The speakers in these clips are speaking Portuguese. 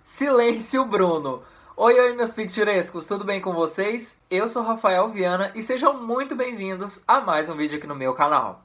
Silêncio, Bruno! Oi, meus picturescos, tudo bem com vocês? Eu sou Rafael Viana e sejam muito bem-vindos a mais um vídeo aqui no meu canal.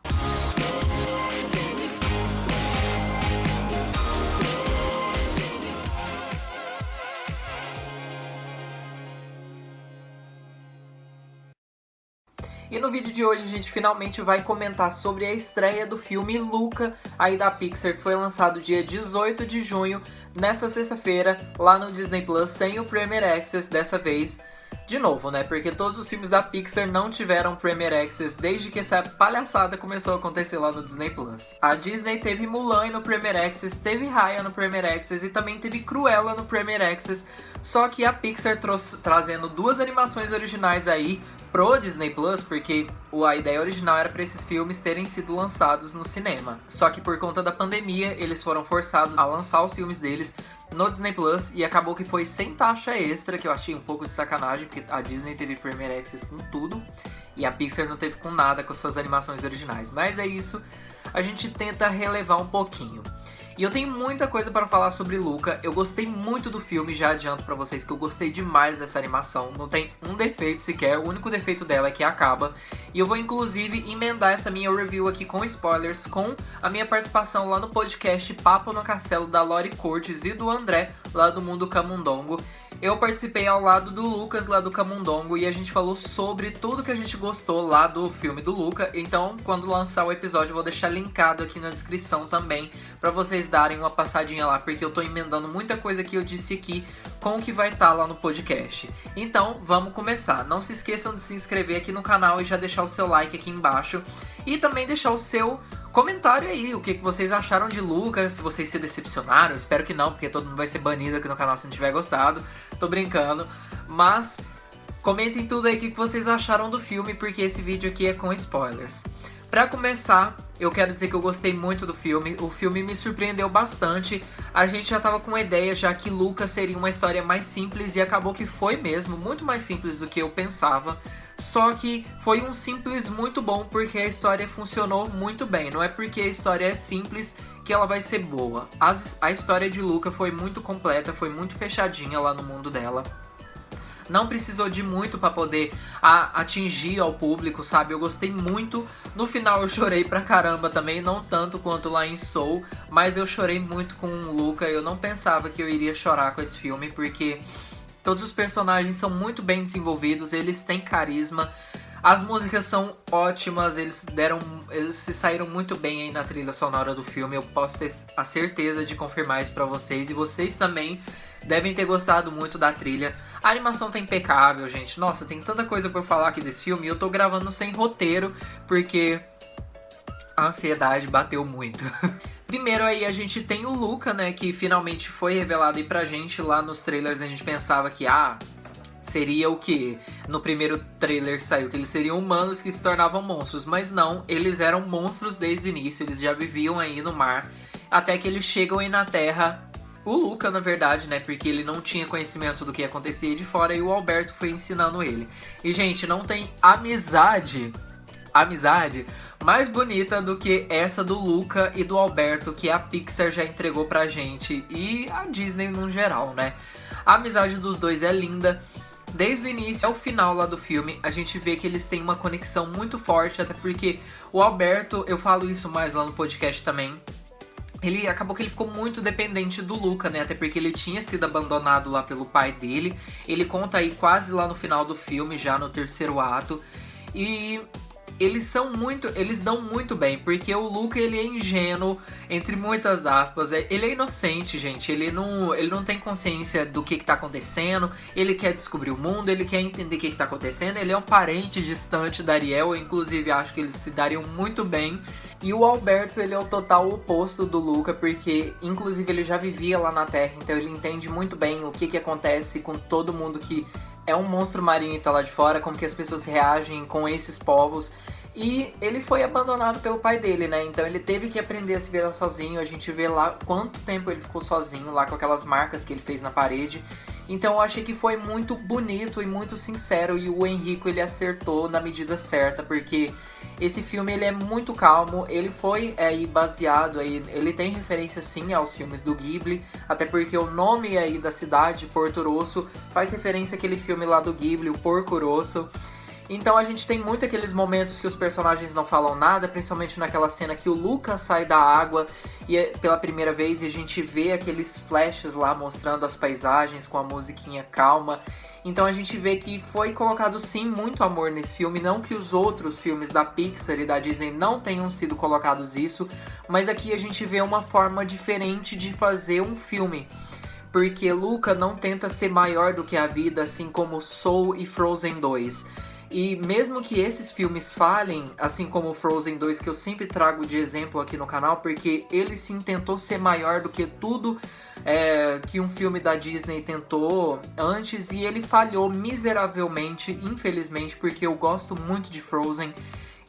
E no vídeo de hoje a gente finalmente vai comentar sobre a estreia do filme Luca, aí da Pixar, que foi lançado dia 18 de junho, nessa sexta-feira, lá no Disney Plus, sem o Premier Access dessa vez. De novo, né? Porque todos os filmes da Pixar não tiveram Premier Access desde que essa palhaçada começou a acontecer lá no Disney Plus. A Disney teve Mulan no Premier Access, teve Raya no Premier Access e também teve Cruella no Premier Access. Só que a Pixar trazendo duas animações originais aí pro Disney Plus, porque a ideia original era para esses filmes terem sido lançados no cinema. Só que por conta da pandemia, eles foram forçados a lançar os filmes deles no Disney Plus e acabou que foi sem taxa extra, que eu achei um pouco de sacanagem, porque a Disney teve Premier Access com tudo e a Pixar não teve com nada com suas animações originais. Mas é isso, a gente tenta relevar um pouquinho. E eu tenho muita coisa para falar sobre Luca. Eu gostei muito do filme, já adianto pra vocês que eu gostei demais dessa animação. Não tem um defeito sequer, o único defeito dela é que acaba. E eu vou inclusive emendar essa minha review aqui com spoilers, com a minha participação lá no podcast Papo no Castelo da Lori Cortes e do André, lá do Mundo Camundongo. Eu participei ao lado do Lucas, lá do Camundongo, e a gente falou sobre tudo que a gente gostou lá do filme do Luca. Então, quando lançar o episódio, eu vou deixar linkado aqui na descrição também, pra vocês darem uma passadinha lá, porque eu tô emendando muita coisa que eu disse aqui com o que vai estar lá no podcast. Então, vamos começar. Não se esqueçam de se inscrever aqui no canal e já deixar o seu like aqui embaixo. E também deixar o seu comentário aí, o que vocês acharam de Luca, se vocês se decepcionaram. Espero que não, porque todo mundo vai ser banido aqui no canal se não tiver gostado. Tô brincando, mas comentem tudo aí o que vocês acharam do filme, porque esse vídeo aqui é com spoilers. Pra começar, eu quero dizer que eu gostei muito do filme. O filme me surpreendeu bastante. A gente já tava com a ideia já que Luca seria uma história mais simples e acabou que foi mesmo, muito mais simples do que eu pensava. Só que foi um simples muito bom, porque a história funcionou muito bem. Não é porque a história é simples que ela vai ser boa. A história de Luca foi muito completa, foi muito fechadinha lá no mundo dela. Não precisou de muito pra poder atingir ao público, sabe? Eu gostei muito. No final eu chorei pra caramba também, não tanto quanto lá em Soul, mas eu chorei muito com o Luca. Eu não pensava que eu iria chorar com esse filme, porque todos os personagens são muito bem desenvolvidos, eles têm carisma. As músicas são ótimas, eles se saíram muito bem aí na trilha sonora do filme. Eu posso ter a certeza de confirmar isso pra vocês. E vocês também devem ter gostado muito da trilha. A animação tá impecável, gente. Nossa, tem tanta coisa pra eu falar aqui desse filme. E eu tô gravando sem roteiro, porque a ansiedade bateu muito. Primeiro aí a gente tem o Luca, né, que finalmente foi revelado aí pra gente. Lá nos trailers, né, a gente pensava que, seria o que? No primeiro trailer que saiu, que eles seriam humanos que se tornavam monstros. Mas não, eles eram monstros desde o início, eles já viviam aí no mar. Até que eles chegam aí na Terra. O Luca, na verdade, né, porque ele não tinha conhecimento do que acontecia aí de fora e o Alberto foi ensinando ele. E, gente, não tem amizade mais bonita do que essa do Luca e do Alberto, que a Pixar já entregou pra gente e a Disney no geral, né? A amizade dos dois é linda. Desde o início ao final lá do filme, a gente vê que eles têm uma conexão muito forte, até porque o Alberto, eu falo isso mais lá no podcast também, ele acabou que ele ficou muito dependente do Luca, né? Até porque ele tinha sido abandonado lá pelo pai dele. Ele conta aí quase lá no final do filme, já no terceiro ato. E eles dão muito bem, porque o Luca, ele é ingênuo, entre muitas aspas, ele é inocente, gente, ele não tem consciência do que tá acontecendo, ele quer descobrir o mundo, ele quer entender o que tá acontecendo, ele é um parente distante da Ariel, eu inclusive acho que eles se dariam muito bem. E o Alberto, ele é o total oposto do Luca, porque inclusive ele já vivia lá na Terra, então ele entende muito bem o que acontece com todo mundo que é um monstro marinho e tá lá de fora, como que as pessoas reagem com esses povos. E ele foi abandonado pelo pai dele, né? Então ele teve que aprender a se virar sozinho. A gente vê lá quanto tempo ele ficou sozinho, lá com aquelas marcas que ele fez na parede. Então eu achei que foi muito bonito e muito sincero, e o Enrico ele acertou na medida certa, porque esse filme ele é muito calmo, ele foi baseado aí, ele tem referência sim aos filmes do Ghibli, até porque o nome aí da cidade, Porto Rosso, faz referência àquele filme lá do Ghibli, o Porco Rosso. Então a gente tem muito aqueles momentos que os personagens não falam nada, principalmente naquela cena que o Luca sai da água pela primeira vez e a gente vê aqueles flashes lá mostrando as paisagens com a musiquinha calma. Então a gente vê que foi colocado sim muito amor nesse filme, não que os outros filmes da Pixar e da Disney não tenham sido colocados isso, mas aqui a gente vê uma forma diferente de fazer um filme. Porque Luca não tenta ser maior do que a vida, assim como Soul e Frozen 2. E mesmo que esses filmes falhem, assim como Frozen 2, que eu sempre trago de exemplo aqui no canal, porque ele sim tentou ser maior do que tudo que um filme da Disney tentou antes, e ele falhou miseravelmente, infelizmente, porque eu gosto muito de Frozen.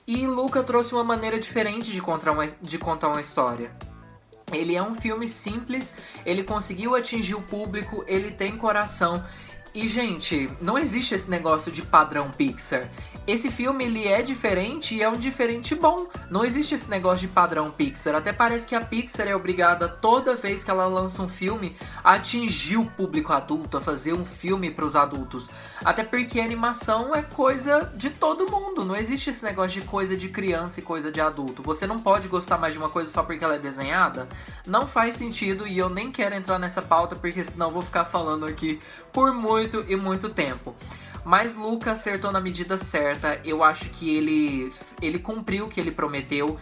E Luca trouxe uma maneira diferente de contar uma história. Ele é um filme simples, ele conseguiu atingir o público, ele tem coração. E, gente, não existe esse negócio de padrão Pixar. Esse filme, ele é diferente e é um diferente bom. Não existe esse negócio de padrão Pixar. Até parece que a Pixar é obrigada, toda vez que ela lança um filme, a atingir o público adulto, a fazer um filme para os adultos. Até porque a animação é coisa de todo mundo. Não existe esse negócio de coisa de criança e coisa de adulto. Você não pode gostar mais de uma coisa só porque ela é desenhada. Não faz sentido, e eu nem quero entrar nessa pauta, porque senão eu vou ficar falando aqui por muito e muito tempo. Mas Luca acertou na medida certa. Eu acho que ele cumpriu o que ele prometeu.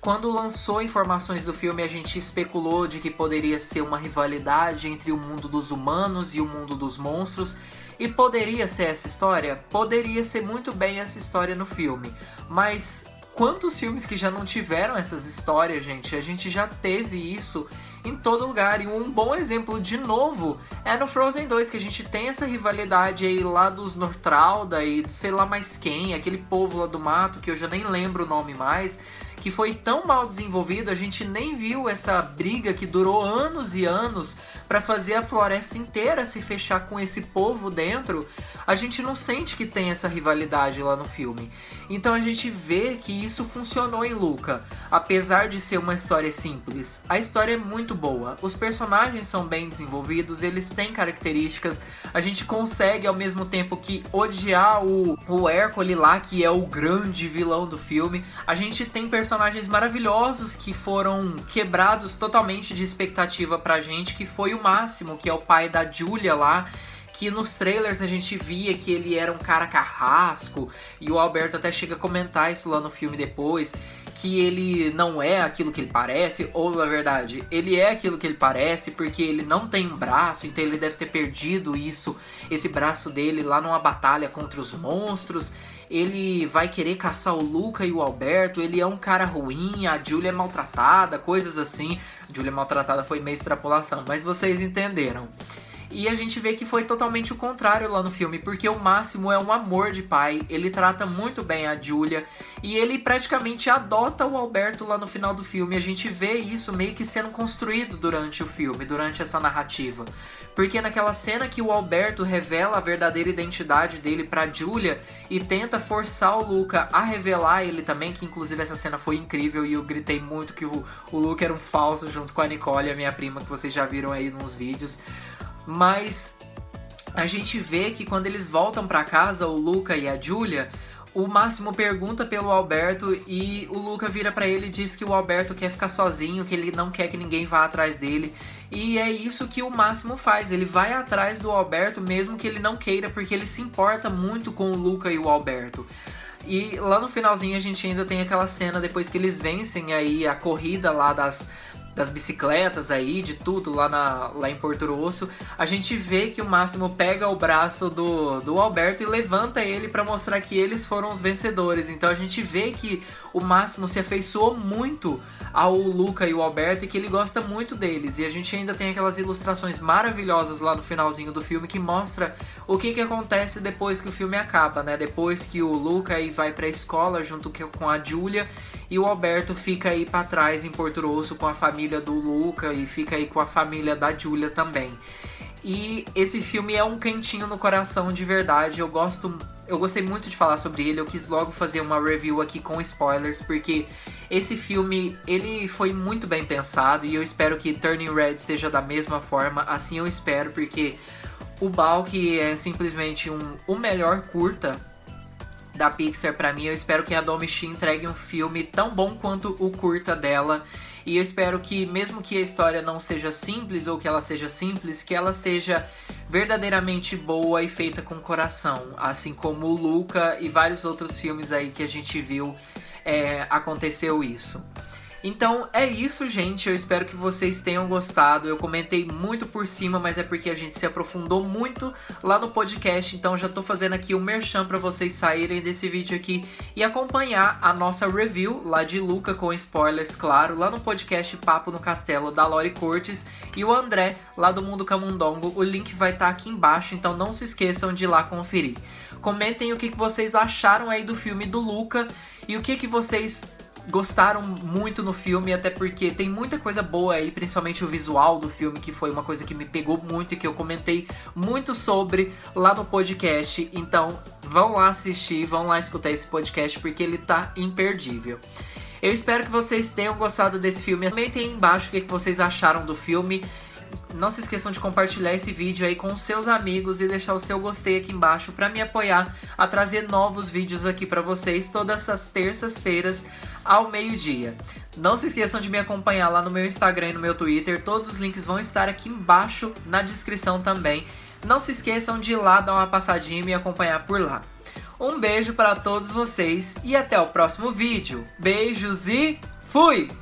Quando lançou informações do filme, a gente especulou de que poderia ser uma rivalidade entre o mundo dos humanos e o mundo dos monstros. E poderia ser essa história? Poderia ser muito bem essa história no filme. Mas quantos filmes que já não tiveram essas histórias, gente? A gente já teve isso em todo lugar. E um bom exemplo, de novo, é no Frozen 2, que a gente tem essa rivalidade aí lá dos Nortralda e sei lá mais quem, aquele povo lá do mato, que eu já nem lembro o nome mais, que foi tão mal desenvolvido, a gente nem viu essa briga que durou anos e anos para fazer a floresta inteira se fechar com esse povo dentro. A gente não sente que tem essa rivalidade lá no filme. Então a gente vê que isso funcionou em Luca, apesar de ser uma história simples. A história é muito boa, os personagens são bem desenvolvidos, eles têm características, a gente consegue ao mesmo tempo que odiar o Hércules lá, que é o grande vilão do filme. A gente tem personagens maravilhosos que foram quebrados totalmente de expectativa pra gente, que foi o Máximo, que é o pai da Julia lá, que nos trailers a gente via que ele era um cara carrasco, e o Alberto até chega a comentar isso lá no filme depois, que ele não é aquilo que ele parece, ou na verdade, ele é aquilo que ele parece, porque ele não tem um braço, então ele deve ter perdido esse braço dele lá numa batalha contra os monstros. Ele vai querer caçar o Luca e o Alberto, ele é um cara ruim, a Julia é maltratada, coisas assim. Julia maltratada foi meio extrapolação, mas vocês entenderam. E a gente vê que foi totalmente o contrário lá no filme, porque o Máximo é um amor de pai, ele trata muito bem a Julia, e ele praticamente adota o Alberto lá no final do filme. A gente vê isso meio que sendo construído durante o filme, durante essa narrativa. Porque naquela cena que o Alberto revela a verdadeira identidade dele pra Julia e tenta forçar o Luca a revelar ele também, que inclusive essa cena foi incrível e eu gritei muito que o Luca era um falso junto com a Nicole, a minha prima, que vocês já viram aí nos vídeos. Mas a gente vê que quando eles voltam pra casa, o Luca e a Julia, o Máximo pergunta pelo Alberto e o Luca vira pra ele e diz que o Alberto quer ficar sozinho, que ele não quer que ninguém vá atrás dele. E é isso que o Máximo faz, ele vai atrás do Alberto mesmo que ele não queira, porque ele se importa muito com o Luca e o Alberto. E lá no finalzinho a gente ainda tem aquela cena depois que eles vencem aí a corrida lá das bicicletas aí, de tudo lá em Porto Rosso. A gente vê que o Máximo pega o braço do Alberto e levanta ele para mostrar que eles foram os vencedores. Então a gente vê que o Máximo se afeiçoou muito ao Luca e o Alberto e que ele gosta muito deles. E a gente ainda tem aquelas ilustrações maravilhosas lá no finalzinho do filme que mostra o que acontece depois que o filme acaba, né? Depois que o Luca aí vai pra escola junto com a Julia e o Alberto fica aí pra trás em Porto Rosso com a família do Luca e fica aí com a família da Julia também. E esse filme é um quentinho no coração de verdade. Eu gostei muito de falar sobre ele. Eu quis logo fazer uma review aqui com spoilers, porque esse filme, ele foi muito bem pensado e eu espero que Turning Red seja da mesma forma. Assim eu espero, porque o Balk é simplesmente o melhor curta da Pixar pra mim. Eu espero que a Domee entregue um filme tão bom quanto o curta dela. E eu espero que, mesmo que a história não seja simples ou que ela seja simples, que ela seja verdadeiramente boa e feita com coração. Assim como o Luca e vários outros filmes aí que a gente viu, aconteceu isso. Então é isso, gente. Eu espero que vocês tenham gostado. Eu comentei muito por cima, mas é porque a gente se aprofundou muito lá no podcast. Então já tô fazendo aqui um merchan para vocês saírem desse vídeo aqui e acompanhar a nossa review lá de Luca, com spoilers, claro, lá no podcast Papo no Castelo, da Lori Cortes e o André, lá do Mundo Camundongo. O link vai estar aqui embaixo, então não se esqueçam de ir lá conferir. Comentem o que vocês acharam aí do filme do Luca e o que vocês gostaram muito no filme, até porque tem muita coisa boa aí, principalmente o visual do filme, que foi uma coisa que me pegou muito e que eu comentei muito sobre lá no podcast. Então vão lá assistir, vão lá escutar esse podcast, porque ele tá imperdível. Eu espero que vocês tenham gostado desse filme. Comentem aí embaixo o que vocês acharam do filme. Não se esqueçam de compartilhar esse vídeo aí com os seus amigos e deixar o seu gostei aqui embaixo para me apoiar a trazer novos vídeos aqui para vocês todas as terças-feiras ao meio-dia. Não se esqueçam de me acompanhar lá no meu Instagram e no meu Twitter. Todos os links vão estar aqui embaixo na descrição também. Não se esqueçam de ir lá dar uma passadinha e me acompanhar por lá. Um beijo para todos vocês e até o próximo vídeo. Beijos e fui!